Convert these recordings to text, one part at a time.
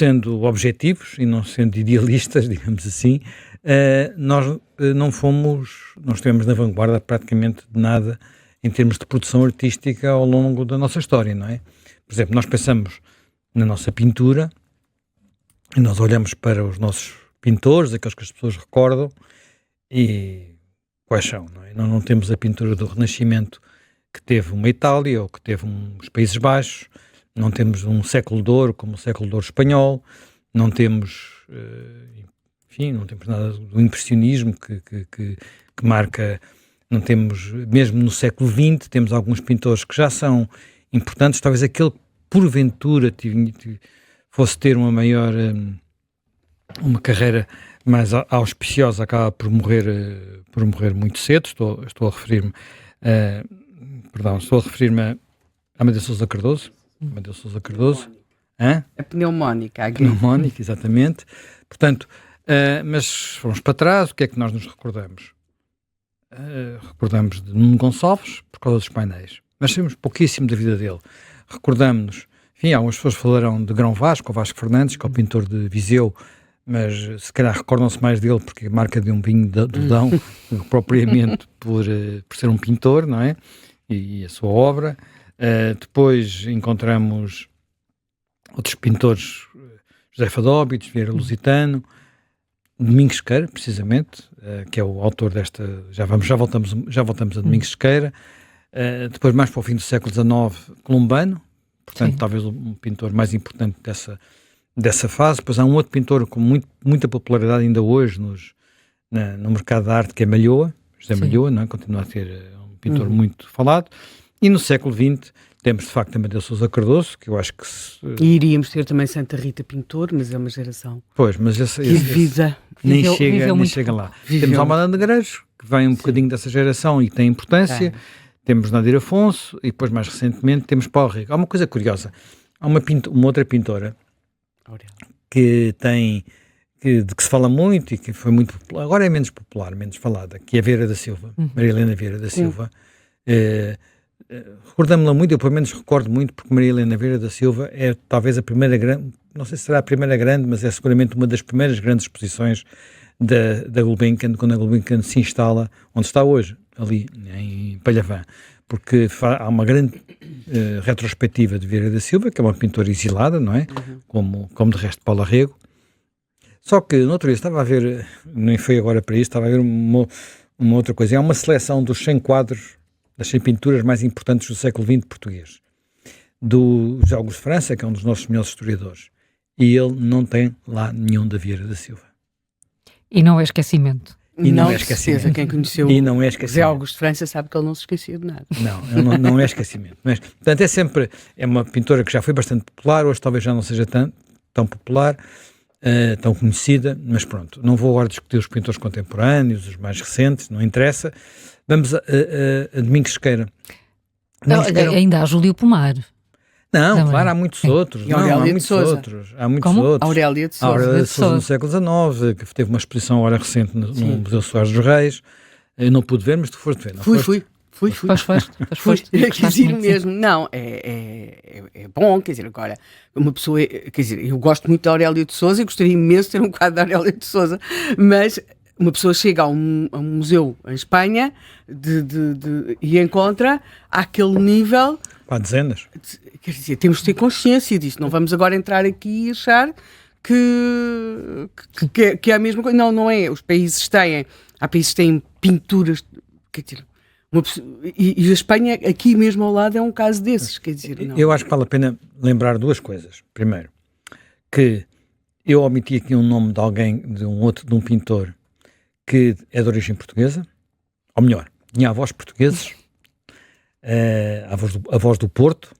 sendo objetivos e não sendo idealistas, digamos assim, nós não estivemos na vanguarda praticamente de nada em termos de produção artística ao longo da nossa história, não é? Por exemplo, nós pensamos na nossa pintura e nós olhamos para os nossos pintores, aqueles que as pessoas recordam, e quais são, não é? Nós não temos a pintura do Renascimento que teve uma Itália ou que teve uns Países Baixos, não temos um século de ouro como o século de ouro espanhol, não temos, enfim, não temos nada do impressionismo que marca, não temos, mesmo no século XX, temos alguns pintores que já são importantes, talvez aquele que porventura fosse ter uma maior, uma carreira mais auspiciosa, acaba por morrer muito cedo. Estou a referir-me a Amadeu Sousa Cardoso. A pneumónica. Pneumónica, exatamente. Portanto, mas fomos para trás, o que é que nós nos recordamos? Recordamos de Nuno Gonçalves por causa dos painéis. Mas sabemos pouquíssimo da vida dele. Recordamos-nos, enfim, algumas pessoas falarão de Grão Vasco, ou Vasco Fernandes, que é o pintor de Viseu, mas se calhar recordam-se mais dele porque marca de um vinho do Dão, propriamente por ser um pintor, não é? E a sua obra. Depois encontramos outros pintores, José Fadóbitos, Vieira Lusitano, Domingos Sequeira, precisamente, que é o autor desta... Já voltamos a Domingos Sequeira. Depois, mais para o fim do século XIX, Columbano, portanto, talvez o pintor mais importante dessa fase. Depois há um outro pintor com muita popularidade ainda hoje no mercado da arte, que é Malhoa, José Malhoa, não é? Continua a ter um pintor muito falado. E no século XX temos, de facto, Amadeu Sousa Cardoso, que eu acho que... E iríamos ter também Santa Rita Pintor, mas é uma geração... Pois, mas nem chega lá. Temos Almada Negreiros, que vem um bocadinho dessa geração e tem importância. Temos Nadir Afonso e depois, mais recentemente, temos Paulo Rico. Há uma coisa curiosa. Há uma outra pintora que se fala muito e que foi muito popular, agora é menos popular, menos falada, que é a Vieira da Silva, Maria Helena Vieira da Silva. Recordo-me-la muito, eu pelo menos recordo muito, porque Maria Helena Vieira da Silva é talvez a primeira grande, não sei se será a primeira grande, mas é seguramente uma das primeiras grandes exposições da Gulbenkian, quando a Gulbenkian se instala onde está hoje, ali em Palhavã, porque há uma grande retrospectiva de Vieira da Silva, que é uma pintora exilada, não é? Como de resto Paula Rego. Só que no outro dia estava a ver, nem foi agora para isso, estava a ver uma outra coisa, é uma seleção dos 100 quadros, das 100 pinturas mais importantes do século XX português, do José Augusto França, que é um dos nossos melhores historiadores, e ele não tem lá nenhum da Vieira da Silva. E não é esquecimento. Não é esquecimento. Quem conheceu José Augusto França sabe que ele não se esquecia de nada. Não é esquecimento. Mas, portanto, é uma pintora que já foi bastante popular, hoje talvez já não seja tão popular, tão conhecida, mas pronto, não vou agora discutir os pintores contemporâneos, os mais recentes, não interessa. Vamos a Domingos Sequeira. Ainda há Júlio Pomar. Não, também. claro, há muitos outros. Há muitos outros. Aurélia de Sousa. Aurélia de Sousa no século XIX, que teve uma exposição agora recente no Museu Soares dos Reis. Eu não pude ver, mas tu foste ver, não Fui. Foste. Quer dizer mesmo, não, é bom, quer dizer, agora, uma pessoa, quer dizer, eu gosto muito da Aurélia de Sousa e gostaria imenso de ter um quadro da Aurélia de Sousa, mas uma pessoa chega a um museu em Espanha e encontra àquele nível... Há dezenas. Quer dizer, temos de ter consciência disso, não vamos agora entrar aqui e achar que é a mesma coisa. Não é. Os países há países que têm pinturas, quer dizer, e a Espanha, aqui mesmo ao lado, é um caso desses, quer dizer, não. Eu acho que vale a pena lembrar duas coisas. Primeiro, que eu omiti aqui um nome de alguém, de um pintor que é de origem portuguesa, ou melhor, tinha avós portugueses, avós do Porto.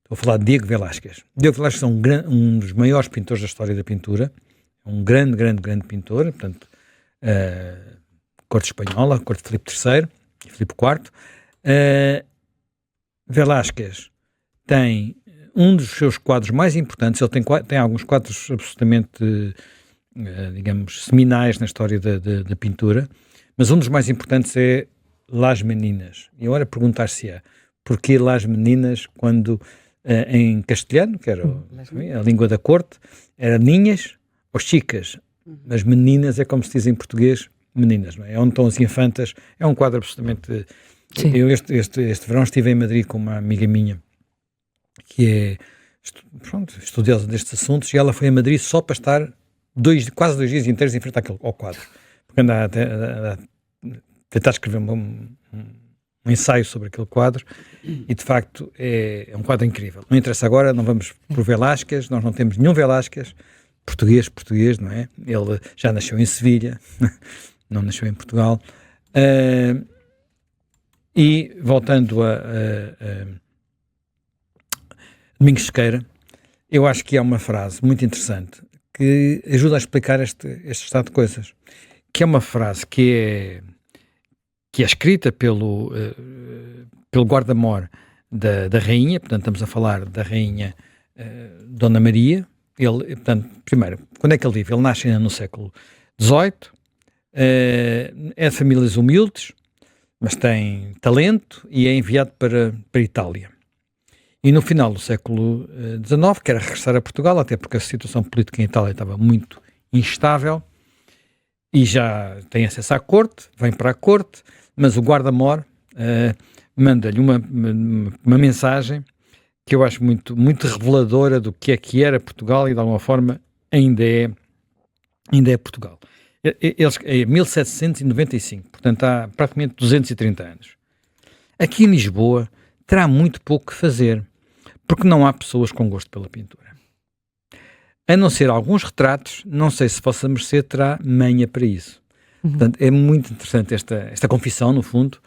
Estou a falar de Diego Velázquez. Diego Velázquez é um dos maiores pintores da história da pintura, um grande pintor, portanto, corte espanhola, corte de Filipe III e Filipe IV. Velázquez tem um dos seus quadros mais importantes, ele tem alguns quadros absolutamente, digamos, seminais na história da pintura, mas um dos mais importantes é Las Meninas. E agora perguntar-se-á, porquê Las Meninas quando em castelhano, que era a língua da corte, era ninhas ou chicas, mas meninas é como se diz em português, meninas, não é? Onde estão as infantas, é um quadro absolutamente... Eu este verão estive em Madrid com uma amiga minha, que é estudiosa destes assuntos, e ela foi a Madrid só para estar quase 2 dias inteiros em frente ao quadro, porque anda a tentar escrever um ensaio sobre aquele quadro, e de facto é um quadro incrível. Não interessa agora, não vamos por Velázquez, nós não temos nenhum Velázquez português, não é? Ele já nasceu em Sevilha, não nasceu em Portugal. E voltando a Domingos Sequeira, eu acho que há uma frase muito interessante que ajuda a explicar este estado de coisas, que é uma frase que é escrita pelo guarda-mor da rainha, portanto estamos a falar da rainha Dona Maria. Ele, portanto, primeiro, quando é que ele vive? Ele nasce ainda no século XVIII, é de famílias humildes, mas tem talento e é enviado para a Itália. E no final do século XIX quer regressar a Portugal, até porque a situação política em Itália estava muito instável, e já tem acesso à corte, vem para a corte, mas o guarda-mor manda-lhe uma mensagem que eu acho muito, muito reveladora do que era Portugal, e de alguma forma ainda é Portugal. Eles, é 1795, portanto há praticamente 230 anos. Aqui em Lisboa terá muito pouco que fazer, porque não há pessoas com gosto pela pintura. A não ser alguns retratos, não sei se Vossa Mercê terá manha para isso. Portanto, é muito interessante esta confissão, no fundo,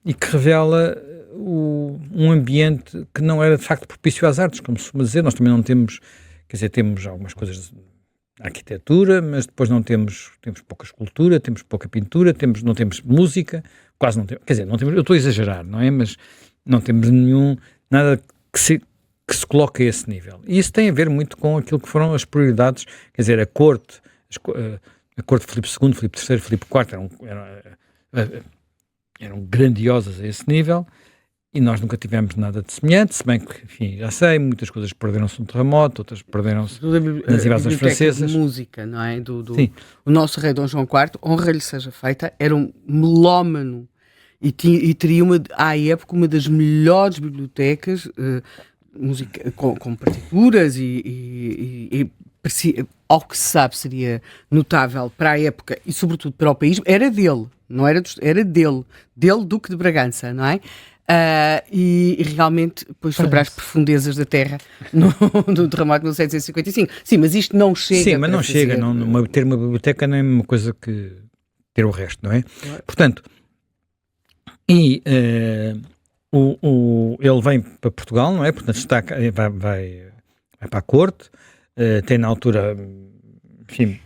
e que revela um ambiente que não era de facto propício às artes, como se costuma dizer. Nós também não temos, quer dizer, temos algumas coisas de arquitetura, mas depois não temos pouca escultura, temos pouca pintura, não temos música, quase não temos, quer dizer, não temos, eu estou a exagerar, não é? Mas não temos nada que se coloque a esse nível. E isso tem a ver muito com aquilo que foram as prioridades, quer dizer, a corte de Filipe II, Filipe III, Filipe IV eram grandiosas a esse nível, e nós nunca tivemos nada de semelhante, se bem que, enfim, já sei, muitas coisas perderam-se no terremoto, outras perderam-se nas invasões francesas. De música, não é? O nosso rei Dom João IV, honra-lhe seja feita, era um melómano e teria à época uma das melhores bibliotecas música, com partituras e ao que se sabe seria notável para a época e sobretudo para o país, era dele, não era dele, Duque de Bragança, não é? E realmente depois foi para as profundezas da terra no terremoto de 1755. Sim, mas isto não chega. Sim, mas não chega. Ter uma biblioteca não é uma coisa que ter o resto, não é? Portanto, ele vem para Portugal, não é? Portanto, vai para a corte, tem na altura, enfim,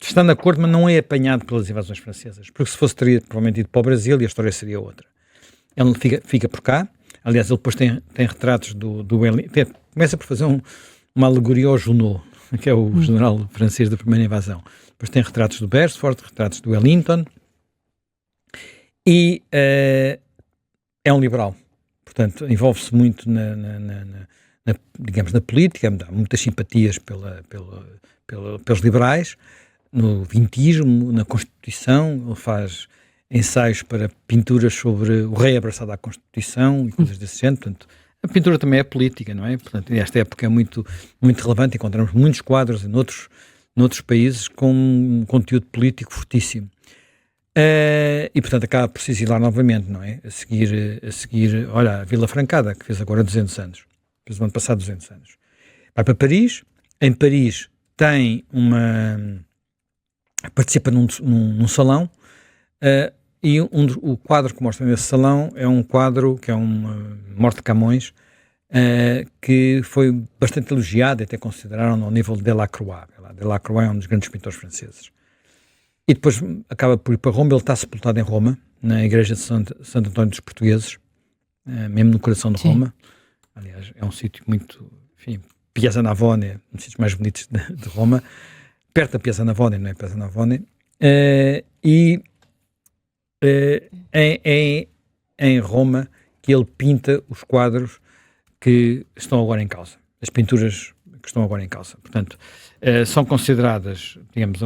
está na corte, mas não é apanhado pelas invasões francesas, porque se fosse teria provavelmente ido para o Brasil e a história seria outra. Ele fica por cá. Aliás, ele depois tem retratos do Wellington. Começa por fazer uma alegoria ao Junot, que é o general francês da primeira invasão. Depois tem retratos do Beresford, retratos do Wellington. E é um liberal. Portanto, envolve-se muito digamos, na política, dá muitas simpatias pelos liberais, no vintismo, na Constituição. Ele faz ensaios para pinturas sobre o rei abraçado à Constituição e coisas desse género. Portanto, a pintura também é política, não é? Portanto, nesta época é muito, muito relevante. Encontramos muitos quadros noutros países com um conteúdo político fortíssimo. E, portanto, acaba por se exilar novamente, não é? A seguir, olha, a Vila Francada, que fez agora 200 anos. Fez o ano passado 200 anos. Vai para Paris. Em Paris tem participa num salão, e o quadro que mostra nesse salão é um quadro que é uma Morte de Camões, que foi bastante elogiado e até consideraram ao nível de Delacroix. Delacroix é um dos grandes pintores franceses. E depois acaba por ir para Roma. Ele está sepultado em Roma, na igreja de Santo António dos Portugueses, mesmo no coração de Roma. Aliás, é um sítio muito, enfim, Piazza Navona, um dos sítios mais bonitos de Roma, perto da Piazza Navona, não é Piazza Navona, em Roma que ele pinta os quadros que estão agora em causa. As pinturas que estão agora em causa. Portanto, são consideradas, digamos,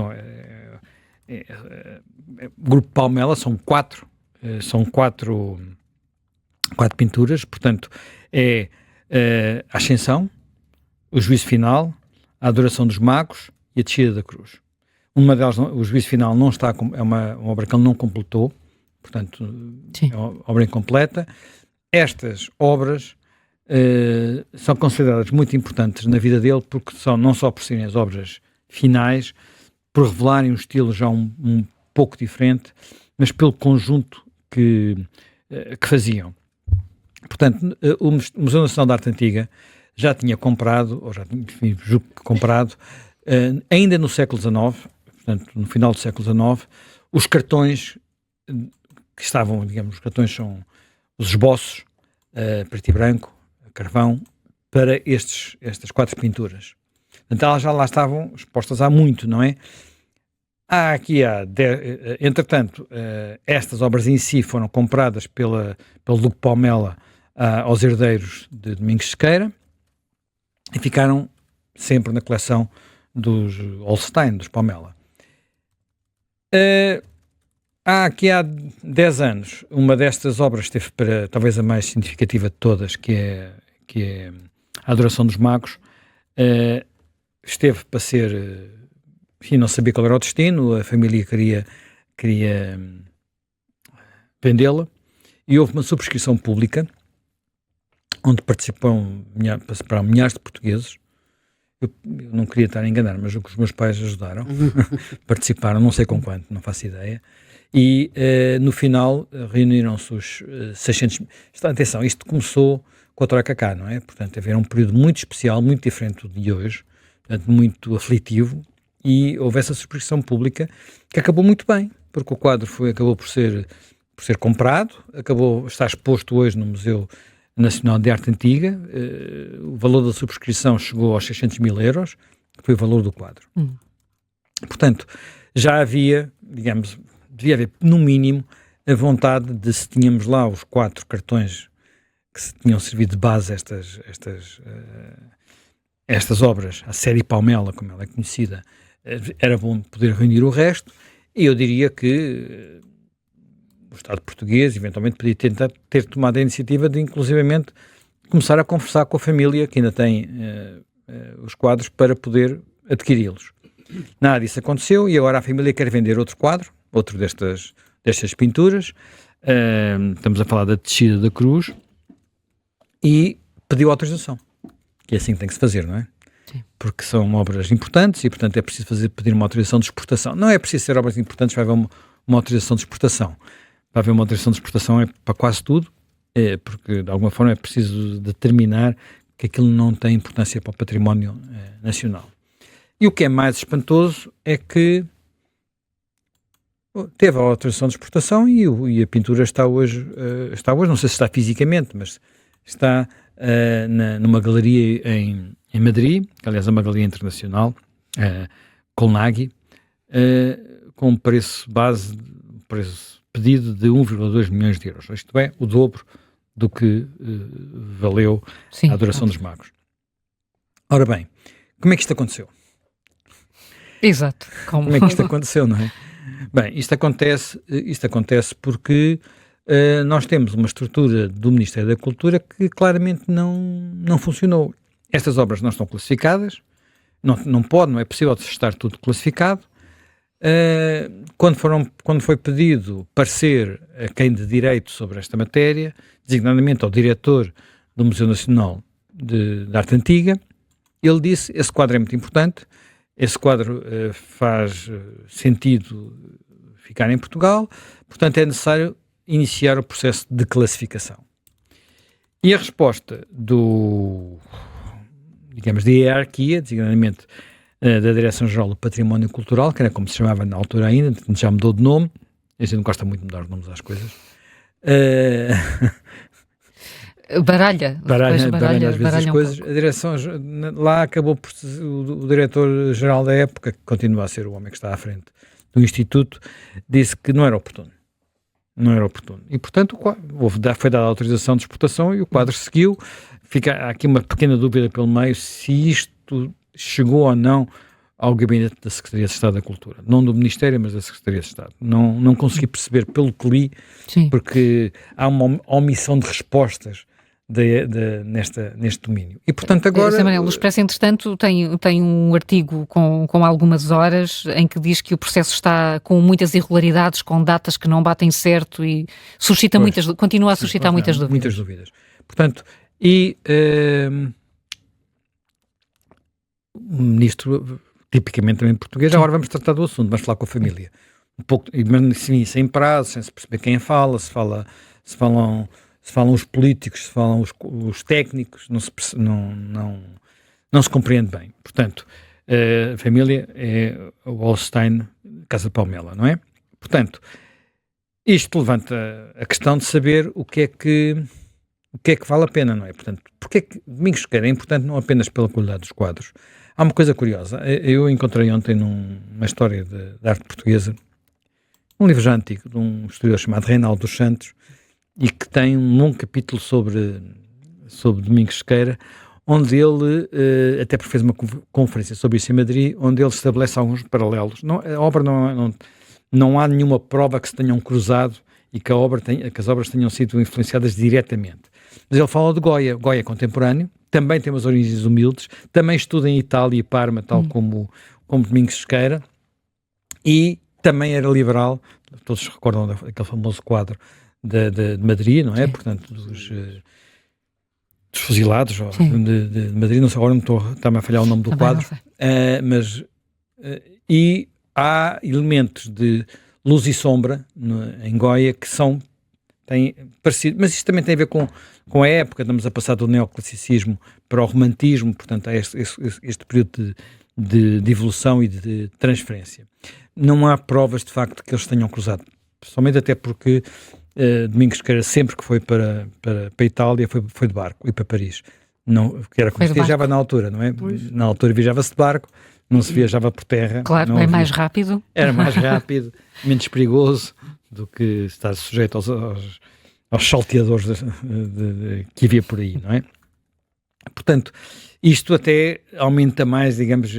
Grupo Palmela, são quatro pinturas, portanto, a Ascensão, o Juízo Final, a Adoração dos Magos e a Descida da Cruz. Uma delas, o Juízo Final, não está, é uma obra que ele não completou, portanto, Sim. é uma obra incompleta. Estas obras são consideradas muito importantes na vida dele, porque são não só por serem as obras finais, por revelarem um estilo já um pouco diferente, mas pelo conjunto que faziam. Portanto, o Museu Nacional de Arte Antiga já tinha comprado, ou já tinha, enfim, julgo que comprado, ainda no século XIX, portanto, no final do século XIX, os cartões que estavam, digamos, os cartões são os esboços, preto e branco, carvão, para estas quatro pinturas. Portanto, elas já lá estavam expostas há muito, não é? Entretanto, estas obras em si foram compradas pelo Duque Palmela aos herdeiros de Domingos Sequeira e ficaram sempre na coleção dos Holstein, dos Palmela. Há 10 anos, uma destas obras esteve para, talvez a mais significativa de todas, que é a Adoração dos Magos, esteve para ser, enfim, não sabia qual era o destino, a família queria vendê-la, e houve uma subscrição pública, onde participaram milhares de portugueses. Eu não queria estar a enganar, mas os meus pais ajudaram, participaram, não sei com quanto, não faço ideia, e no final reuniram-se os 600 mil. Atenção, isto começou com a Troika cá, não é? Portanto, havia um período muito especial, muito diferente do de hoje, portanto, muito aflitivo, e houve essa subscrição pública que acabou muito bem, porque o quadro acabou por ser comprado, está exposto hoje no Museu Nacional de Arte Antiga, o valor da subscrição chegou aos 600 mil euros, que foi o valor do quadro. Portanto, já havia, digamos, devia haver, no mínimo, a vontade de, se tínhamos lá os 4 cartões que se tinham servido de base estas obras, a série Palmela, como ela é conhecida, era bom poder reunir o resto, e eu diria que o Estado português, eventualmente, podia ter tomado a iniciativa de, inclusivamente, começar a conversar com a família que ainda tem os quadros para poder adquiri-los. Nada disso aconteceu, e agora a família quer vender outro quadro, outro destas pinturas. Estamos a falar da Descida da Cruz, e pediu autorização, que é assim que tem que se fazer, não é? Sim. Porque são obras importantes e, portanto, é preciso pedir uma autorização de exportação. Não é preciso ser obras importantes, vai haver uma autorização de exportação. Vai haver uma autorização de exportação para quase tudo, porque, de alguma forma, é preciso determinar que aquilo não tem importância para o património nacional. E o que é mais espantoso é que teve a autorização de exportação e a pintura está hoje, não sei se está fisicamente, mas está numa galeria em Madrid, que aliás é uma galeria internacional, Colnaghi, com um preço pedido de 1,2 milhões de euros. Isto é, o dobro do que valeu a Adoração dos Magos. Ora bem, como é que isto aconteceu? Exato. Como é que isto aconteceu, não é? Bem, isto acontece porque nós temos uma estrutura do Ministério da Cultura que claramente não funcionou. Estas obras não estão classificadas, não é possível estar tudo classificado. Quando foi pedido parecer a quem de direito sobre esta matéria, designadamente ao diretor do Museu Nacional de Arte Antiga, ele disse: esse quadro é muito importante, esse quadro faz sentido ficar em Portugal, portanto é necessário iniciar o processo de classificação. E a resposta da hierarquia, designadamente da Direção-Geral do Património Cultural, que era como se chamava na altura ainda, já mudou de nome, a gente não gosta muito de mudar os nomes às coisas. Baralha às vezes as coisas. A direção, lá acabou por o diretor-geral da época, que continua a ser o homem que está à frente do Instituto, disse que não era oportuno. E, portanto, foi dada a autorização de exportação e o quadro seguiu. há aqui uma pequena dúvida pelo meio se isto chegou ou não ao gabinete da Secretaria de Estado da Cultura. Não do Ministério, mas da Secretaria de Estado. Não consegui perceber pelo que li, Sim. porque há uma omissão de respostas neste domínio. E, portanto, agora... Zé Manel, o Expresso, entretanto, tem um artigo com algumas horas em que diz que o processo está com muitas irregularidades, com datas que não batem certo e suscita continua a suscitar muitas dúvidas. Muitas dúvidas. Portanto, o ministro, tipicamente também português, agora vamos tratar do assunto, vamos falar com a família. Um pouco, mas sim, sem prazo, sem se perceber quem fala, se falam os políticos, se falam os técnicos, não se compreende bem. Portanto, a família é o Holstein, Casa de Palmela, não é? Portanto, isto levanta a questão de saber o que é que vale a pena, não é? Portanto, porque é que Domingos Sequeira é importante não apenas pela qualidade dos quadros. Há uma coisa curiosa, eu encontrei ontem numa história de arte portuguesa, um livro já antigo, de um historiador chamado Reinaldo dos Santos, e que tem um longo capítulo sobre Domingos Sequeira, onde ele, até porque fez uma conferência sobre isso em Madrid, onde ele estabelece alguns paralelos. A obra não há nenhuma prova que se tenham cruzado e que as obras tenham sido influenciadas diretamente. Mas ele fala de Goya contemporâneo, também tem umas origens humildes, também estuda em Itália e Parma, tal como Domingos Sequeira, e também era liberal. Todos se recordam daquele famoso quadro de Madrid, não é? Sim. Portanto, dos fuzilados de Madrid, não sei, agora está-me a falhar o nome do quadro, mas e há elementos de luz e sombra em Goya que têm parecido, mas isto também tem a ver com a época, estamos a passar do neoclassicismo para o romantismo, portanto há este período de evolução e de transferência. Não há provas de facto que eles tenham cruzado, somente até porque Domingos Sequeira, sempre que foi para a Itália, foi de barco, e para Paris. Não, que era como se viajava na altura, não é? Pois. Na altura viajava-se de barco, não se viajava por terra. Claro, mais rápido. Era mais rápido, menos perigoso do que estar sujeito aos salteadores que havia por aí, não é? Portanto, isto até aumenta mais, digamos,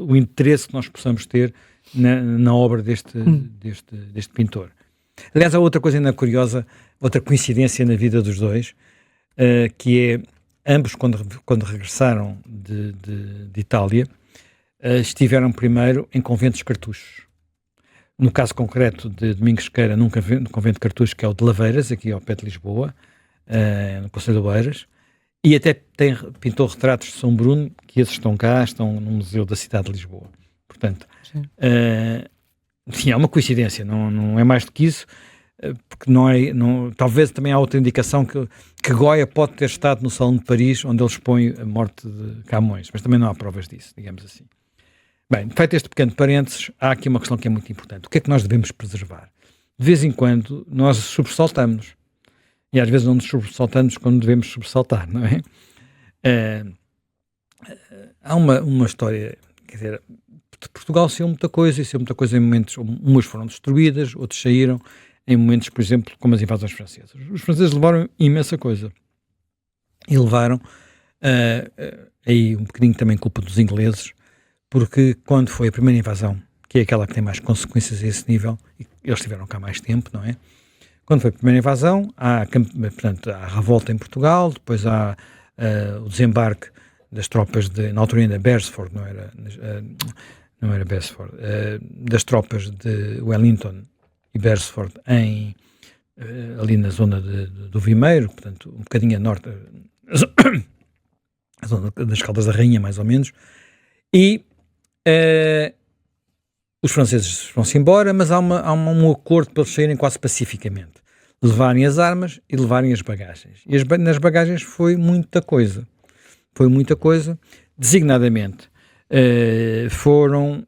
o interesse que nós possamos ter na obra deste pintor. Aliás, há outra coisa ainda curiosa, outra coincidência na vida dos dois, que é, ambos quando regressaram de Itália, estiveram primeiro em conventos cartuchos. No caso concreto de Domingos Sequeira, num convento de cartuchos, que é o de Laveiras, aqui ao pé de Lisboa, no Conselho de Oeiras, e até pintou retratos de São Bruno, que esses estão no Museu da Cidade de Lisboa. Portanto, sim, é uma coincidência, não é mais do que isso, porque talvez também há outra indicação que Goya pode ter estado no Salão de Paris, onde ele expõe a morte de Camões, mas também não há provas disso, digamos assim. Bem, feito este pequeno parênteses, há aqui uma questão que é muito importante. O que é que nós devemos preservar? De vez em quando, nós sobressaltamos. E às vezes não nos sobressaltamos quando devemos sobressaltar, não é? Há uma história, quer dizer, Portugal saiu muita coisa, e saiu muita coisa em momentos, umas foram destruídas, outras saíram em momentos, por exemplo, como as invasões francesas. Os franceses levaram imensa coisa. E levaram, aí um bocadinho também culpa dos ingleses, porque quando foi a primeira invasão, que é aquela que tem mais consequências a esse nível, e eles estiveram cá mais tempo, não é? Quando foi a primeira invasão, portanto, há a revolta em Portugal, depois há o desembarque das tropas na altura ainda Beresford, não era Beresford, das tropas de Wellington e Beresford ali na zona do Vimeiro, portanto, um bocadinho a norte, a zona das Caldas da Rainha, mais ou menos, e os franceses vão-se embora, mas há um acordo para eles saírem quase pacificamente. Levarem as armas e levarem as bagagens. E nas bagagens foi muita coisa. Designadamente, foram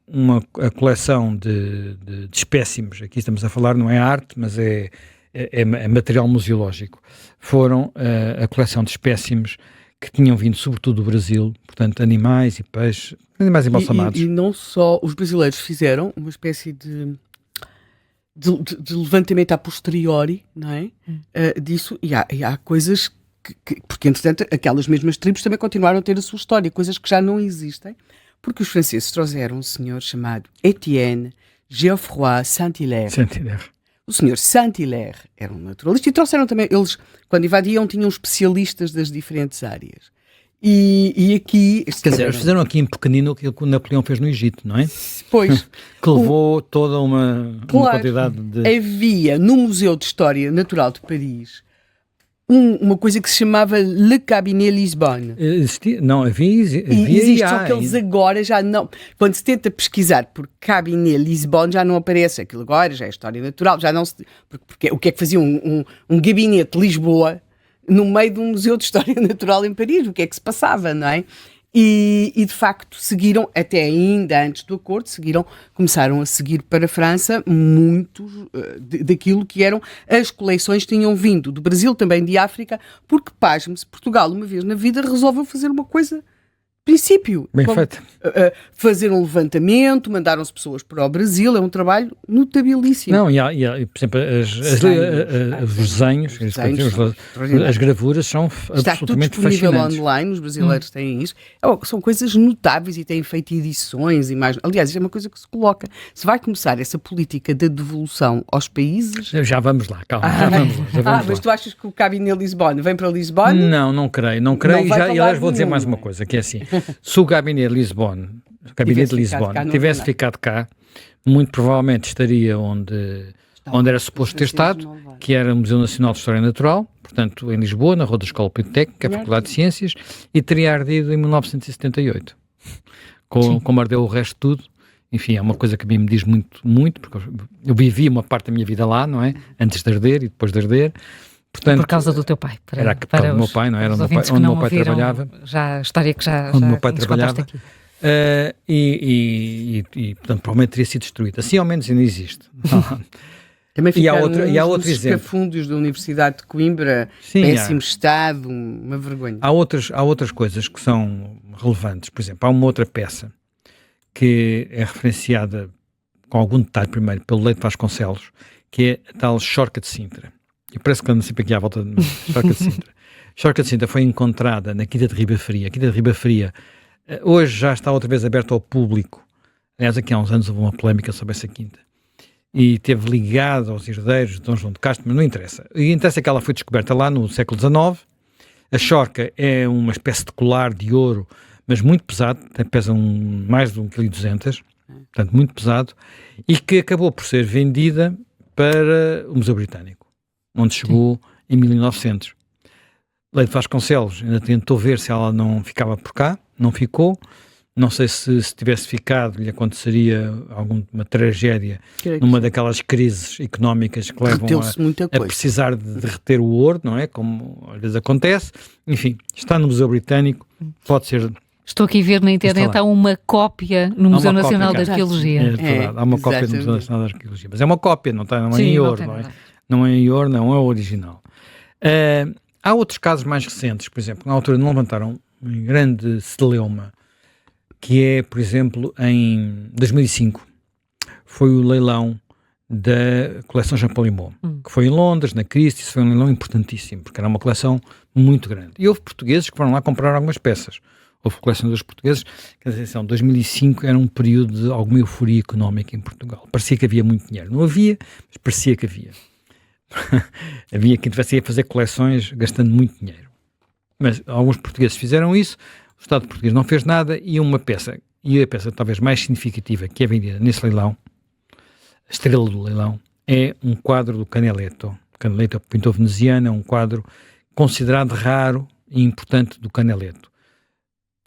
a coleção de espécimes, aqui estamos a falar, não é arte, mas é material museológico. Foram a coleção de espécimes que tinham vindo sobretudo do Brasil, portanto, animais e peixes, animais embalsamados. E não só os brasileiros fizeram uma espécie de levantamento a posteriori, não é? Disso, e há coisas porque, entretanto, aquelas mesmas tribos também continuaram a ter a sua história, coisas que já não existem, porque os franceses trouxeram um senhor chamado Étienne Geoffroy Saint-Hilaire. Saint-Hilaire. O senhor Saint-Hilaire era um naturalista e trouxeram também, eles, quando invadiam, tinham especialistas das diferentes áreas. E aqui... Quer dizer, eles fizeram aqui em pequenino aquilo que o Napoleão fez no Egito, não é? Pois. Que levou toda uma quantidade de... Havia, no Museu de História Natural de Paris, uma coisa que se chamava Le Cabinet Lisbonne. Existia, não, havia existe, só que eles agora já não... Quando se tenta pesquisar por Cabinet Lisbonne, já não aparece aquilo agora, já é História Natural, já não se... Porque o que é que fazia um gabinete de Lisboa no meio de um Museu de História Natural em Paris? O que é que se passava, não é? E de facto seguiram, até ainda antes do acordo, começaram a seguir para a França muitos daquilo que eram as coleções que tinham vindo do Brasil, também de África, porque, pasme-se, Portugal uma vez na vida resolveu fazer uma coisa princípio. Bem feito. Fazer um levantamento, mandaram-se pessoas para o Brasil, é um trabalho notabilíssimo. Não, por exemplo, os desenhos, as gravuras são absolutamente fascinantes. Está tudo disponível online, os brasileiros têm isso. São coisas notáveis e têm feito edições, imagens. Aliás, isso é uma coisa que se coloca. Se vai começar essa política de devolução aos países... Já vamos lá, calma, já vamos lá. Mas tu achas que o Cabinet Lisbonne vem para Lisboa? Não creio. E aliás vou dizer mais uma coisa, que é assim, se o Gabinete de Lisboa tivesse ficado cá, muito provavelmente estaria onde era suposto ter estado, que era o Museu Nacional de História Natural, portanto em Lisboa, na Rua da Escola Politécnica, a Faculdade de Ciências, e teria ardido em 1978, como ardeu o resto de tudo. Enfim, é uma coisa que a mim me diz muito, porque eu vivi uma parte da minha vida lá, não é? Antes de arder e depois de arder. Portanto, por causa do teu pai. Era por causa do meu pai, não era? Onde o meu pai trabalhava. Já a história que já onde o meu pai trabalhava. Aqui. Portanto, provavelmente teria sido destruído. Assim, ao menos, ainda existe. Também ficaram há outro nos exemplo. escafúndios da Universidade de Coimbra, péssimo estado, uma vergonha. Há outras coisas que são relevantes. Por exemplo, há uma outra peça que é referenciada com algum detalhe primeiro pelo Leite Vasconcelos, que é a tal Chorca de Sintra. E parece que ando sempre aqui à volta de Chorca de Sintra. Chorca de Sintra foi encontrada na Quinta de Ribafaria. A Quinta de Ribafaria hoje já está outra vez aberta ao público. Aliás, aqui há uns anos houve uma polémica sobre essa quinta. E esteve ligada aos herdeiros de Dom João de Castro, mas não interessa. O que interessa é que ela foi descoberta lá no século XIX. A chorca é uma espécie de colar de ouro, mas muito pesado, pesa mais de 1,2 kg, portanto muito pesado, e que acabou por ser vendida para o Museu Britânico, onde chegou em 1900. Leite Vasconcelos ainda tentou ver se ela não ficava por cá, não ficou. Não sei se tivesse ficado lhe aconteceria alguma tragédia numa daquelas crises económicas que levam a precisar de reter o ouro, não é? Como às vezes acontece. Enfim, está no Museu Britânico, pode ser... Estou aqui a ver na internet, há uma cópia no Museu Nacional de Arqueologia. É verdade, há uma cópia no Museu Nacional de Arqueologia. Mas é uma cópia, não é em ouro, não é em ouro, não é o original. Há outros casos mais recentes, por exemplo, na altura não levantaram um grande celeuma, que é, por exemplo, em 2005, foi o leilão da coleção Champollion, que foi em Londres, na Christie's, foi um leilão importantíssimo, porque era uma coleção muito grande. E houve portugueses que foram lá comprar algumas peças. Houve colecionadores portugueses, quer dizer, 2005 era um período de alguma euforia económica em Portugal. Parecia que havia muito dinheiro. Não havia, mas parecia que havia. Havia quem tivesse a fazer coleções gastando muito dinheiro. Mas alguns portugueses fizeram isso, o Estado português não fez nada, e a peça talvez mais significativa que é vendida nesse leilão, a estrela do leilão, é um quadro do Canaletto. Canaletto, pintor veneziano, é um quadro considerado raro e importante do Canaletto.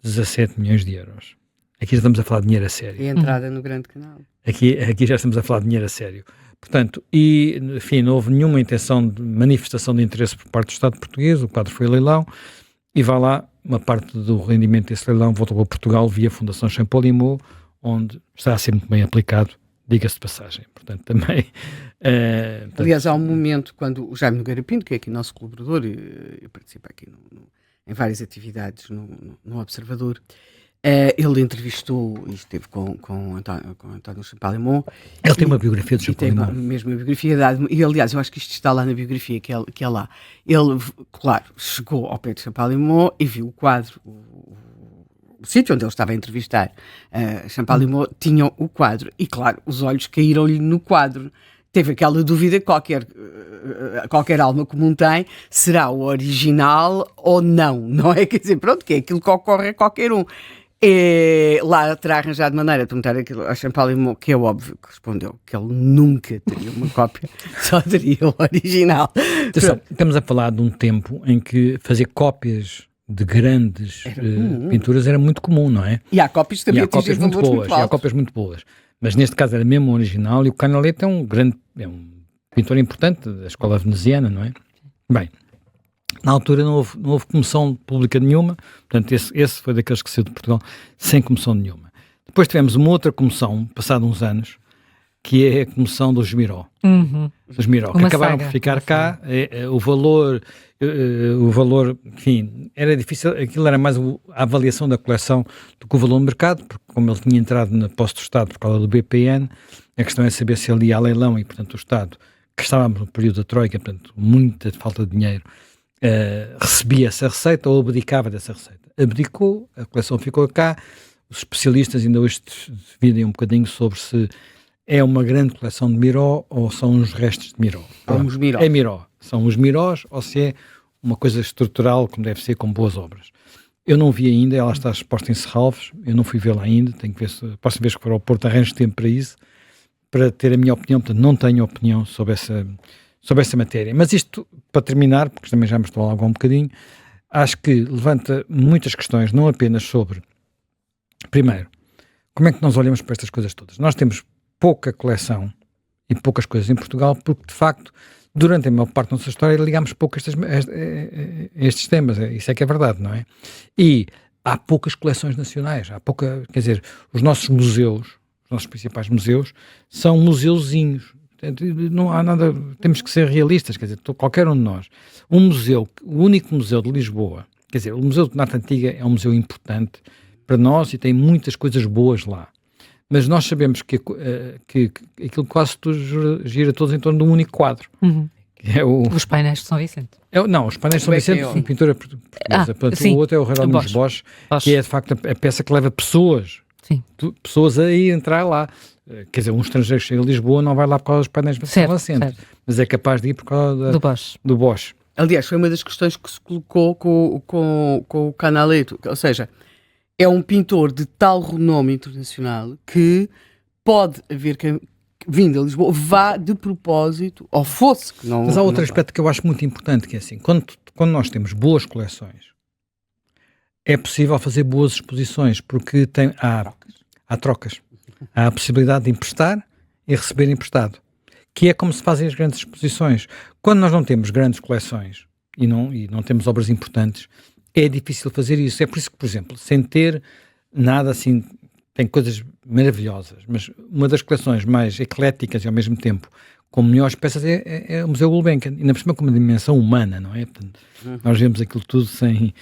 17 milhões de euros. Aqui já estamos a falar de dinheiro a sério. E a entrada no grande canal. Aqui já estamos a falar de dinheiro a sério. Portanto, enfim, não houve nenhuma intenção de manifestação de interesse por parte do Estado português, o quadro foi leilão, e vai lá, uma parte do rendimento desse leilão voltou para Portugal via Fundação Champollion, onde está a ser muito bem aplicado, diga-se de passagem. Portanto, também... Aliás, há um momento quando o Jaime Nogueira Pinto, que é aqui nosso colaborador, eu participo aqui em várias atividades no Observador, Ele entrevistou e esteve com António Champalimau. Ele tem uma biografia de E tem Champalimau. mesmo a biografia dada. E, aliás, eu acho que isto está lá na biografia que é lá. Ele, claro, chegou ao pé de Champalimau e viu o quadro, o sítio onde ele estava a entrevistar Champalimau, tinha o quadro. E, claro, os olhos caíram-lhe no quadro. Teve aquela dúvida que qualquer alma comum tem, será o original ou não, não é? Quer dizer, pronto, que é aquilo que ocorre a qualquer um. Lá terá arranjado maneira de perguntar aquilo a Champalimau, que é óbvio que respondeu que ele nunca teria uma cópia, só teria o original. Atenção, estamos a falar de um tempo em que fazer cópias de grandes pinturas era muito comum, não é? E há cópias que E também há cópias atingem muito valores boas, muito e há altos. cópias muito boas. Mas neste caso era mesmo o original, e o Canaletto é um pintor importante da escola veneziana, não é? Bem, na altura não houve comoção pública nenhuma, portanto esse foi daqueles que saiu de Portugal sem comoção nenhuma. Depois tivemos uma outra comoção, passado uns anos, que é a comoção dos Miró. Dos Miró, que Uma acabaram saga. por ficar cá. O valor, enfim, era difícil, aquilo era mais a avaliação da coleção do que o valor do mercado, porque como ele tinha entrado na posse do Estado por causa do BPN, a questão é saber se ele ia a leilão e, portanto, o Estado, que estávamos no período da Troika, portanto, muita falta de dinheiro, recebia essa receita ou abdicava dessa receita. Abdicou, a coleção ficou cá. Os especialistas ainda hoje dividem um bocadinho sobre se é uma grande coleção de Miró ou são os restos de Miró. São os Miró. É Miró. São os Mirós ou se é uma coisa estrutural, como deve ser, com boas obras. Eu não vi ainda, ela está exposta em Serralves, eu não fui vê-la ainda, tenho que ver se, a próxima vez que for ao Porto arranjo tempo para isso, para ter a minha opinião, portanto não tenho opinião sobre essa matéria. Mas isto, para terminar, porque também já me estou a alongar um bocadinho, acho que levanta muitas questões, não apenas sobre, primeiro, como é que nós olhamos para estas coisas todas? Nós temos pouca coleção e poucas coisas em Portugal, porque de facto, durante a maior parte da nossa história, ligámos pouco a estes temas, isso é que é verdade, não é? E há poucas coleções nacionais, quer dizer, os nossos museus, os nossos principais museus, são museuzinhos. Não há nada, temos que ser realistas, quer dizer, qualquer um de nós. O único museu de Lisboa, quer dizer, o Museu de Arte Antiga é um museu importante para nós e tem muitas coisas boas lá. Mas nós sabemos que aquilo quase tudo gira todos em torno de um único quadro. Que é Os painéis de São Vicente. Não, os painéis de São Vicente são pintura portuguesa. Sim, o outro é o Jerónimo Bosch, que é de facto a peça que leva pessoas a ir entrar lá. Quer dizer, um estrangeiro que chega a Lisboa não vai lá por causa dos painéis de São Vicente, mas é capaz de ir por causa do Bosch. Aliás, foi uma das questões que se colocou com o Canaletto, ou seja, é um pintor de tal renome internacional que pode haver quem, vindo a Lisboa, vá de propósito, ou fosse que não... Mas há outro aspecto que eu acho muito importante, que é assim, quando nós temos boas coleções, é possível fazer boas exposições, porque há trocas. Há a possibilidade de emprestar e receber emprestado, que é como se fazem as grandes exposições. Quando nós não temos grandes coleções e não temos obras importantes, é difícil fazer isso. É por isso que, por exemplo, sem ter nada assim, tem coisas maravilhosas, mas uma das coleções mais ecléticas e ao mesmo tempo com melhores peças é o Museu Gulbenkian, ainda por cima com uma dimensão humana, não é? Portanto, nós vemos aquilo tudo sem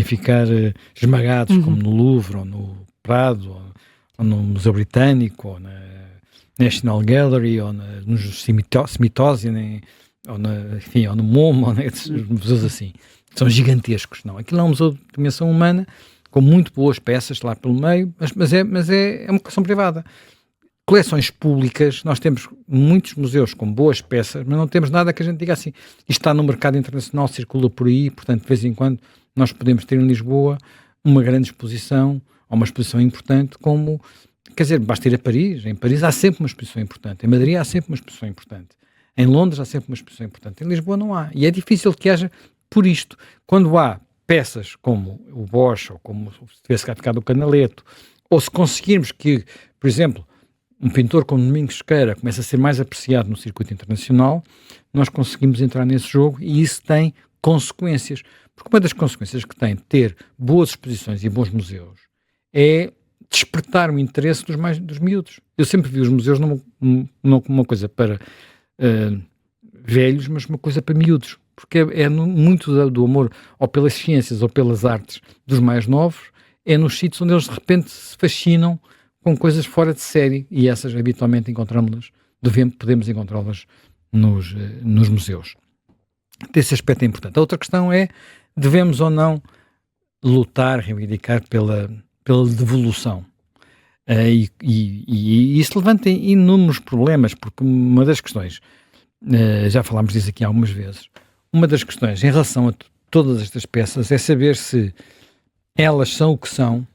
ficar esmagados, como no Louvre, ou no Prado, ou no Museu Britânico, ou na National Gallery, ou no Smithsonian, ou no MoMA, ou nesses museus assim. São gigantescos, não? Aquilo é um museu de dimensão humana, com muito boas peças lá pelo meio, mas é uma coleção privada. Coleções públicas, nós temos muitos museus com boas peças, mas não temos nada que a gente diga assim, isto está no mercado internacional, circula por aí, portanto, de vez em quando, nós podemos ter em Lisboa uma grande exposição, ou uma exposição importante, como, quer dizer, basta ir a Paris, em Paris há sempre uma exposição importante, em Madrid há sempre uma exposição importante, em Londres há sempre uma exposição importante, em Lisboa não há, e é difícil que haja por isto. Quando há peças como o Bosch, ou como se tivesse cá ficado o Canaletto, ou se conseguirmos que, por exemplo, um pintor como Domingos Sequeira começa a ser mais apreciado no circuito internacional, nós conseguimos entrar nesse jogo e isso tem consequências. Porque uma das consequências que tem ter boas exposições e bons museus é despertar o interesse dos miúdos. Eu sempre vi os museus não como uma coisa para velhos, mas uma coisa para miúdos. Porque é muito do amor ou pelas ciências ou pelas artes dos mais novos, é nos sítios onde eles de repente se fascinam com coisas fora de série, e essas habitualmente podemos encontrá-las nos museus. Esse aspecto é importante. A outra questão é, devemos ou não lutar, reivindicar pela devolução. E isso levanta inúmeros problemas, porque uma das questões, já falámos disso aqui algumas vezes, uma das questões em relação a todas estas peças é saber se elas são o que são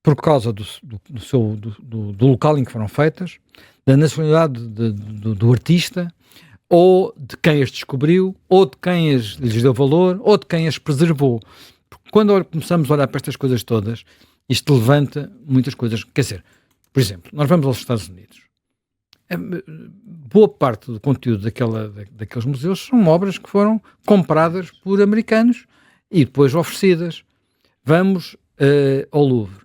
por causa do local em que foram feitas, da nacionalidade do artista, ou de quem as descobriu, ou de quem lhes deu valor, ou de quem as preservou. Porque quando começamos a olhar para estas coisas todas, isto levanta muitas coisas. Quer dizer, por exemplo, nós vamos aos Estados Unidos. Boa parte do conteúdo daqueles museus são obras que foram compradas por americanos e depois oferecidas. Vamos ao Louvre.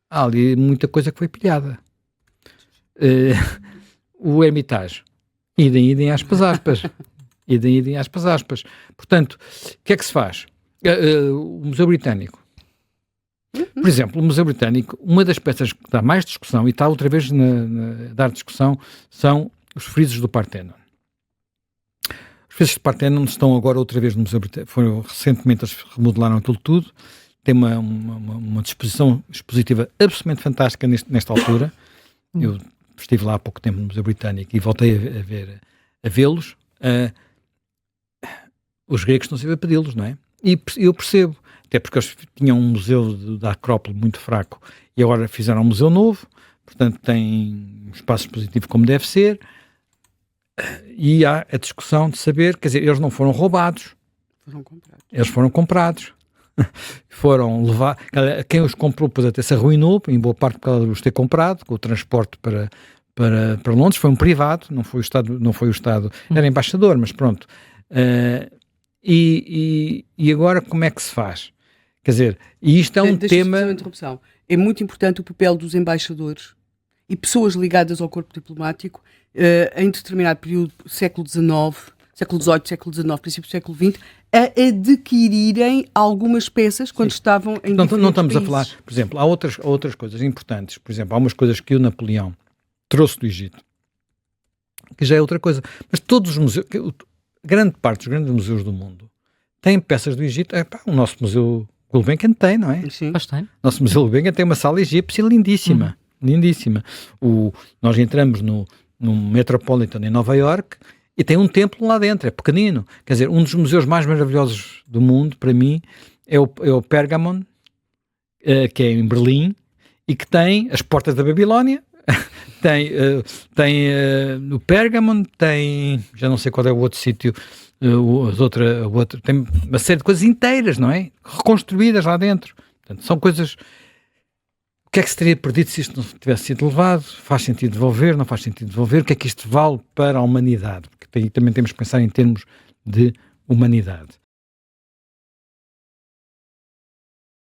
Há ali muita coisa que foi pilhada. O Hermitage. Idem aspas. Idem aspas. Portanto, o que é que se faz? O Museu Britânico. Por exemplo, o Museu Britânico, uma das peças que dá mais discussão, e está outra vez a dar discussão, são os frisos do Parthenon. Os frisos do Parthenon estão agora outra vez no Museu Britânico. Recentemente eles remodelaram aquilo tudo. Tem uma disposição expositiva absolutamente fantástica nesta altura. Eu estive lá há pouco tempo no Museu Britânico e voltei a vê-los. Os gregos estão sempre a pedi-los, não é? E eu percebo, até porque eles tinham um museu da Acrópole muito fraco e agora fizeram um museu novo, portanto tem um espaço expositivo como deve ser, e há a discussão de saber, quer dizer, eles não foram roubados, eles foram comprados. Foram levar, quem os comprou depois até se arruinou, em boa parte por causa de os ter comprado, com o transporte para Londres, foi um privado, não foi o Estado, era embaixador, mas pronto. E agora como é que se faz? Quer dizer, e isto é um tema... É muito importante o papel dos embaixadores e pessoas ligadas ao corpo diplomático em determinado período, século XIX, século XVIII, século XIX, princípio do século XX, a adquirirem algumas peças quando estavam em diferentes não estamos países. A falar, por exemplo, há outras coisas importantes. Por exemplo, há umas coisas que o Napoleão trouxe do Egito, que já é outra coisa. Mas todos os museus, grande parte dos grandes museus do mundo têm peças do Egito. O nosso museu Gulbenkian tem, não é? Sim. O nosso museu Gulbenkian tem uma sala egípcia lindíssima. Lindíssima. Nós entramos no Metropolitan em Nova Iorque e tem um templo lá dentro, é pequenino. Quer dizer, um dos museus mais maravilhosos do mundo, para mim, é o Pergamon, que é em Berlim, e que tem as portas da Babilónia, tem o Pergamon, tem, já não sei qual é o outro sítio, tem uma série de coisas inteiras, não é? Reconstruídas lá dentro. Portanto, são coisas... O que é que se teria perdido se isto não tivesse sido levado? Faz sentido devolver? Não faz sentido devolver? O que é que isto vale para a humanidade? Porque também temos que pensar em termos de humanidade.